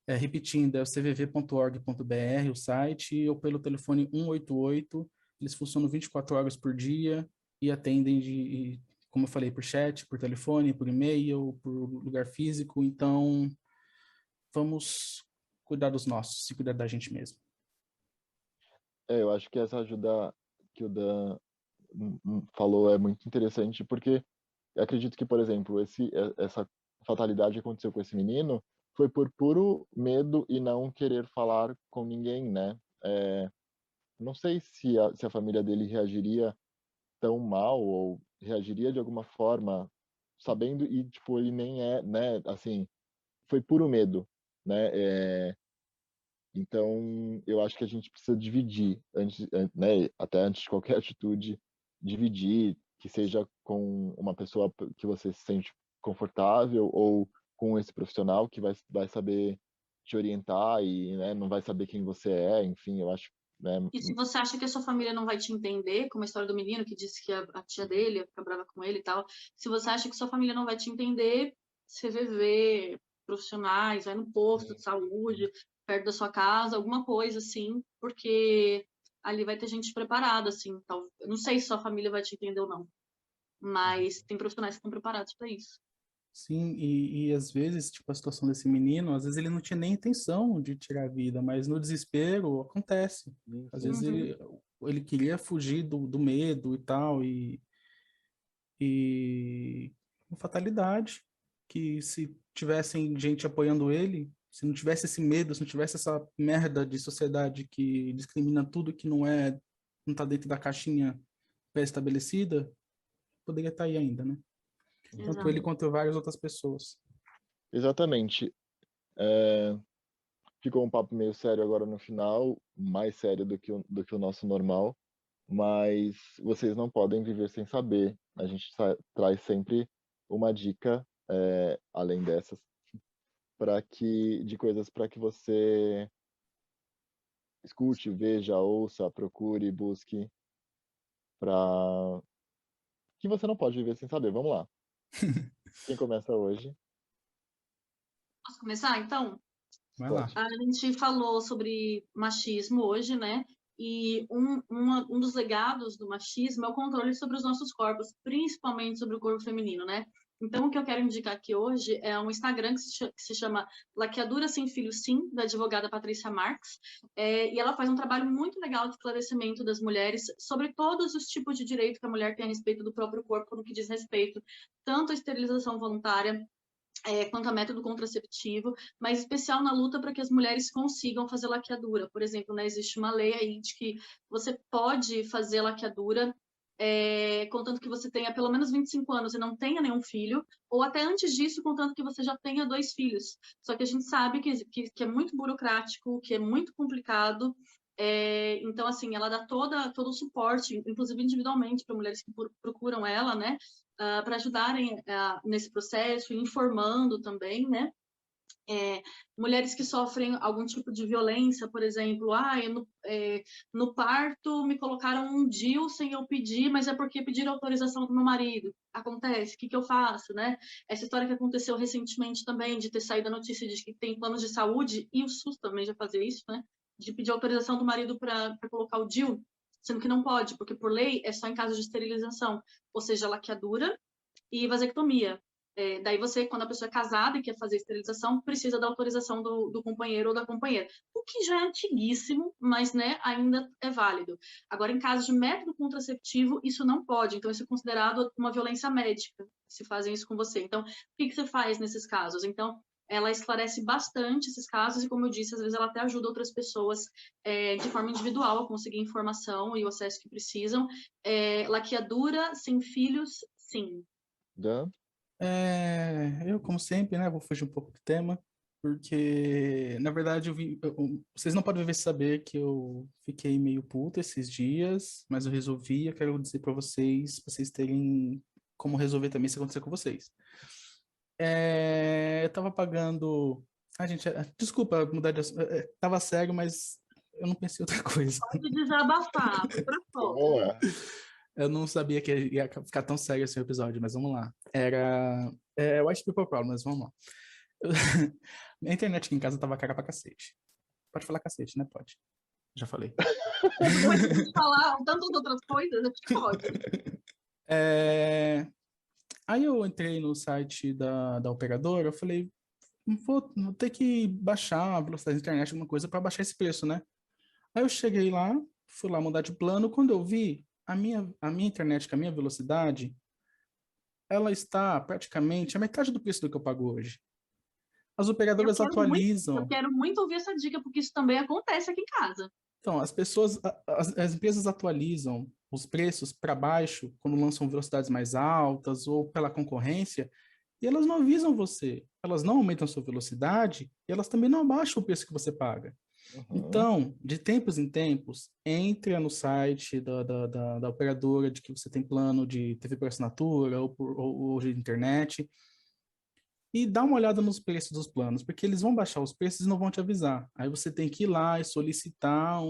Repetindo, é o cvv.org.br, o site, ou pelo telefone 188. Eles funcionam 24 horas por dia e atendem, como eu falei, por chat, por telefone, por e-mail, por lugar físico. Então, vamos cuidar dos nossos, se cuidar da gente mesmo. Eu acho que essa ajuda que o Dan falou é muito interessante, porque eu acredito que, por exemplo, essa fatalidade que aconteceu com esse menino foi por puro medo e não querer falar com ninguém, né? Não sei se a família dele reagiria tão mal ou reagiria de alguma forma, sabendo, e tipo, ele nem é, né? Assim, foi puro medo, né? Então, eu acho que a gente precisa dividir, né? Até antes de qualquer atitude, dividir, que seja com uma pessoa que você se sente confortável ou com esse profissional que vai saber te orientar e, né, não vai saber quem você é, enfim, eu acho, né? E se você acha que a sua família não vai te entender, como a história do menino que disse que a tia dele ia ficar brava com ele e tal, se você acha que sua família não vai te entender, CVV, profissionais, vai no posto de saúde, perto da sua casa, alguma coisa assim, porque ali vai ter gente preparada, assim, tal. Eu não sei se sua família vai te entender ou não, mas tem profissionais que estão preparados para isso. Sim, e às vezes, tipo, a situação desse menino, às vezes ele não tinha nem intenção de tirar a vida, mas no desespero acontece. Às vezes Uhum. ele queria fugir do medo e tal, e uma fatalidade, que se tivessem gente apoiando ele, se não tivesse esse medo, se não tivesse essa merda de sociedade que discrimina tudo que não tá dentro da caixinha pré-estabelecida, poderia estar aí ainda, né? Tanto ele Exato. quanto várias outras pessoas. Exatamente. Ficou um papo meio sério agora no final, mais sério do que o nosso normal, mas vocês não podem viver sem saber. A gente traz sempre uma dica, além dessas, de coisas para que você escute, veja, ouça, procure, busque, para que você não pode viver sem saber. Vamos lá. Quem começa hoje? Posso começar, então? Vai lá. Pode. A gente falou sobre machismo hoje, né? E um dos legados do machismo é o controle sobre os nossos corpos, principalmente sobre o corpo feminino, né? Então, o que eu quero indicar aqui hoje é um Instagram que se chama Laqueadura Sem Filhos Sim, da advogada Patrícia Marques. E ela faz um trabalho muito legal de esclarecimento das mulheres sobre todos os tipos de direito que a mulher tem a respeito do próprio corpo, no que diz respeito tanto à esterilização voluntária, quanto a método contraceptivo, mas especial na luta para que as mulheres consigam fazer laqueadura. Por exemplo, né, existe uma lei aí de que você pode fazer laqueadura contanto que você tenha pelo menos 25 anos e não tenha nenhum filho, ou até antes disso, contanto que você já tenha 2 filhos. Só que a gente sabe que é muito burocrático, que é muito complicado. Então, assim, ela dá todo o suporte, inclusive individualmente, para mulheres que procuram ela, né? Para ajudarem nesse processo, informando também, né? Mulheres que sofrem algum tipo de violência, por exemplo, no parto me colocaram um DIU sem eu pedir, mas é porque pediram autorização do meu marido. Acontece, o que eu faço, né? Essa história que aconteceu recentemente também, de ter saído a notícia de que tem planos de saúde, e o SUS também já fazia isso, né? De pedir autorização do marido para colocar o DIU, sendo que não pode, porque por lei é só em caso de esterilização, ou seja, laqueadura e vasectomia. Daí você, quando a pessoa é casada e quer fazer esterilização, precisa da autorização do companheiro ou da companheira. O que já é antiguíssimo, mas né, ainda é válido. Agora, em caso de método contraceptivo, isso não pode. Então, isso é considerado uma violência médica, se fazem isso com você. Então, o que você faz nesses casos? Então, ela esclarece bastante esses casos e, como eu disse, às vezes ela até ajuda outras pessoas de forma individual a conseguir informação e o acesso que precisam. Laqueadura sem filhos, sim. Dan? Eu, como sempre, né, vou fugir um pouco do tema, porque, na verdade, vocês não podem ver saber que eu fiquei meio puto esses dias, mas eu quero dizer para vocês terem como resolver também se acontecer com vocês. Eu tava pagando... gente, desculpa mudar de assunto, tava sério, mas eu não pensei em outra coisa. Pode desabafar, foi pra fora. Vamos lá. Eu não sabia que ia ficar tão sério esse episódio, mas vamos lá. White People Problem, mas vamos lá. Minha internet aqui em casa tava cara pra cacete. Pode falar cacete, né? Pode. Já falei. Depois de falar tantas outras coisas, é que pode. Aí eu entrei no site da operadora, eu falei, vou ter que baixar a velocidade da internet, alguma coisa, para baixar esse preço, né? Aí eu cheguei lá, fui lá mudar de plano, quando eu vi, a minha internet com a minha velocidade, ela está praticamente a metade do preço do que eu pago hoje. As operadoras Eu atualizam. quero muito ouvir essa dica, porque isso também acontece aqui em casa. Então, as empresas atualizam os preços para baixo quando lançam velocidades mais altas ou pela concorrência, e elas não avisam você. Elas não aumentam a sua velocidade e elas também não abaixam o preço que você paga. Uhum. Então, de tempos em tempos, entre no site da operadora de que você tem plano de TV por assinatura ou de internet e dá uma olhada nos preços dos planos, porque eles vão baixar os preços e não vão te avisar. Aí você tem que ir lá e solicitar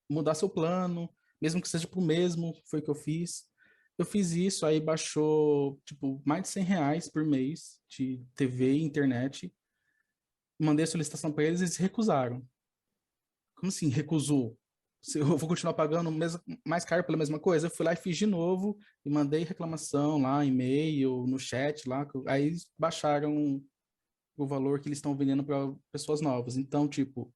mudar seu plano, mesmo que seja para o mesmo, foi o que eu fiz. Eu fiz isso, aí baixou, tipo, mais de R$ 100 por mês de TV e internet. Mandei a solicitação para eles e eles recusaram. Como assim, recusou? Eu vou continuar pagando mais caro pela mesma coisa? Eu fui lá e fiz de novo e mandei reclamação lá, e-mail, no chat lá. Aí baixaram o valor que eles estão vendendo para pessoas novas. Então, tipo,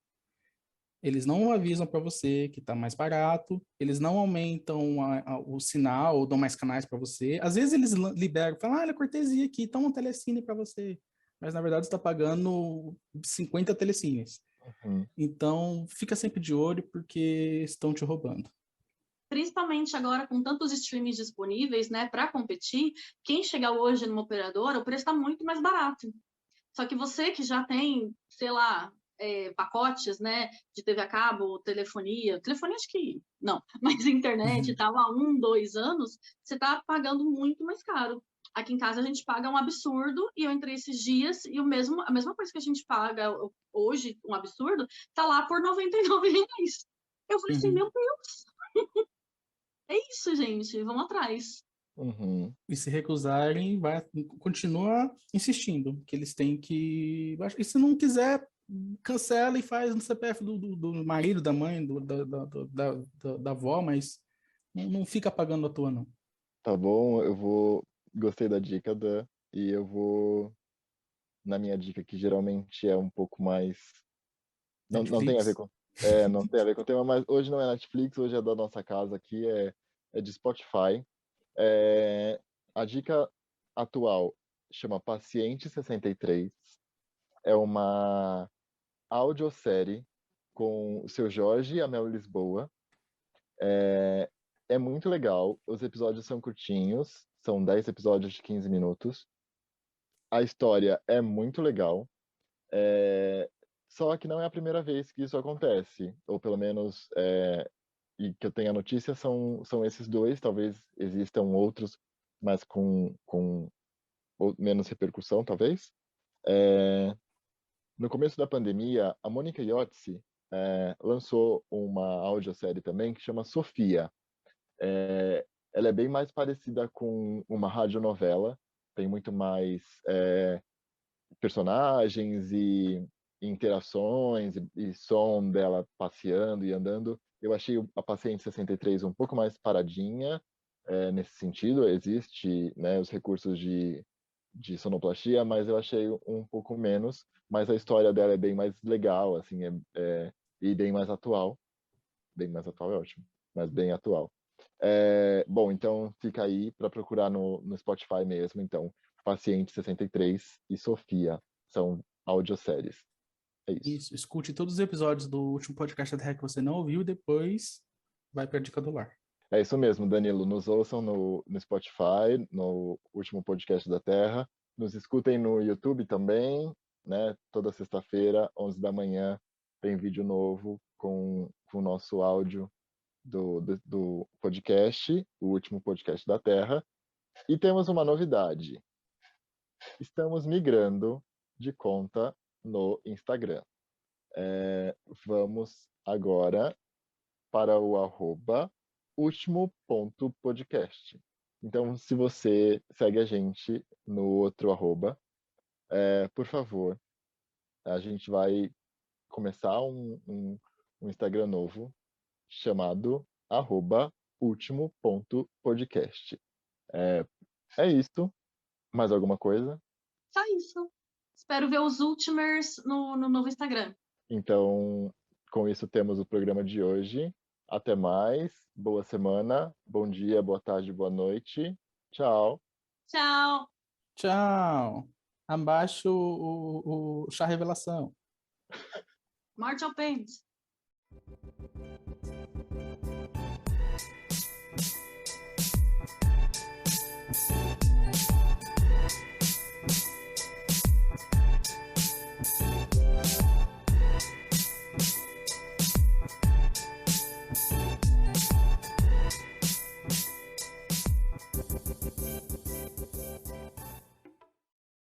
eles não avisam para você que está mais barato, eles não aumentam o sinal ou dão mais canais para você. Às vezes eles liberam, falam, olha, cortesia aqui, toma um telecine para você. Mas na verdade você está pagando 50 telecines. Uhum. Então, fica sempre de olho porque estão te roubando. Principalmente agora com tantos streamings disponíveis, né, para competir, quem chegar hoje numa operadora, o preço está muito mais barato. Só que você que já tem, sei lá, pacotes, né, de TV a cabo, telefonia acho que não, mas internet estava há 1, 2 anos, você está pagando muito mais caro. Aqui em casa a gente paga um absurdo e eu entrei esses dias e a mesma coisa que a gente paga hoje, um absurdo, tá lá por R$ 99. Eu falei assim, meu Deus, é isso, gente, vamos atrás. Uhum. E se recusarem, continua insistindo, que eles têm que... E se não quiser, cancela e faz no CPF do marido, da mãe, da avó, mas não fica pagando à toa, não. Tá bom, gostei da dica, e eu vou na minha dica, que geralmente é um pouco mais, não tem a ver Netflix. com, não tem a ver com o tema, mas hoje não é Netflix, hoje é da nossa casa aqui, é de Spotify. A dica atual chama Paciente 63, é uma audiosérie com o Seu Jorge e a Mel Lisboa. É muito legal, os episódios são curtinhos, são 10 episódios de 15 minutos. A história é muito legal, só que não é a primeira vez que isso acontece, ou pelo menos, e que eu tenha notícia, são esses dois, talvez existam outros, mas com menos repercussão, talvez. No começo da pandemia, a Mônica Iotsi lançou uma audiosérie também que chama Sofia. Ela é bem mais parecida com uma radionovela, tem muito mais personagens e interações e som dela passeando e andando. Eu achei a Paciente 63 um pouco mais paradinha nesse sentido. Existe, né, os recursos de sonoplastia, mas eu achei um pouco menos. Mas a história dela é bem mais legal, assim, e bem mais atual. Bem mais atual é ótimo, mas bem atual. Bom, então fica aí para procurar no Spotify mesmo. Então, Paciente 63 e Sofia são audioséries. É isso. Isso, escute todos os episódios do último podcast da Terra que você não ouviu e depois vai para a dica do lar. É isso mesmo, Danilo. Nos ouçam no Spotify, no último podcast da Terra. Nos escutem no YouTube também, né? Toda sexta-feira, 11 da manhã, tem vídeo novo com o nosso áudio do podcast, o último podcast da Terra. E temos uma novidade. Estamos migrando de conta no Instagram. Vamos agora para o @último.podcast. Então, se você segue a gente no outro arroba, por favor, a gente vai começar um Instagram novo chamado @último.podcast. É isso. Mais alguma coisa? Só isso. Espero ver os Ultimers no novo Instagram. Então, com isso temos o programa de hoje. Até mais. Boa semana. Bom dia, boa tarde, boa noite. Tchau. Tchau. Tchau. Abaixo o chá revelação. Morte ao pênis.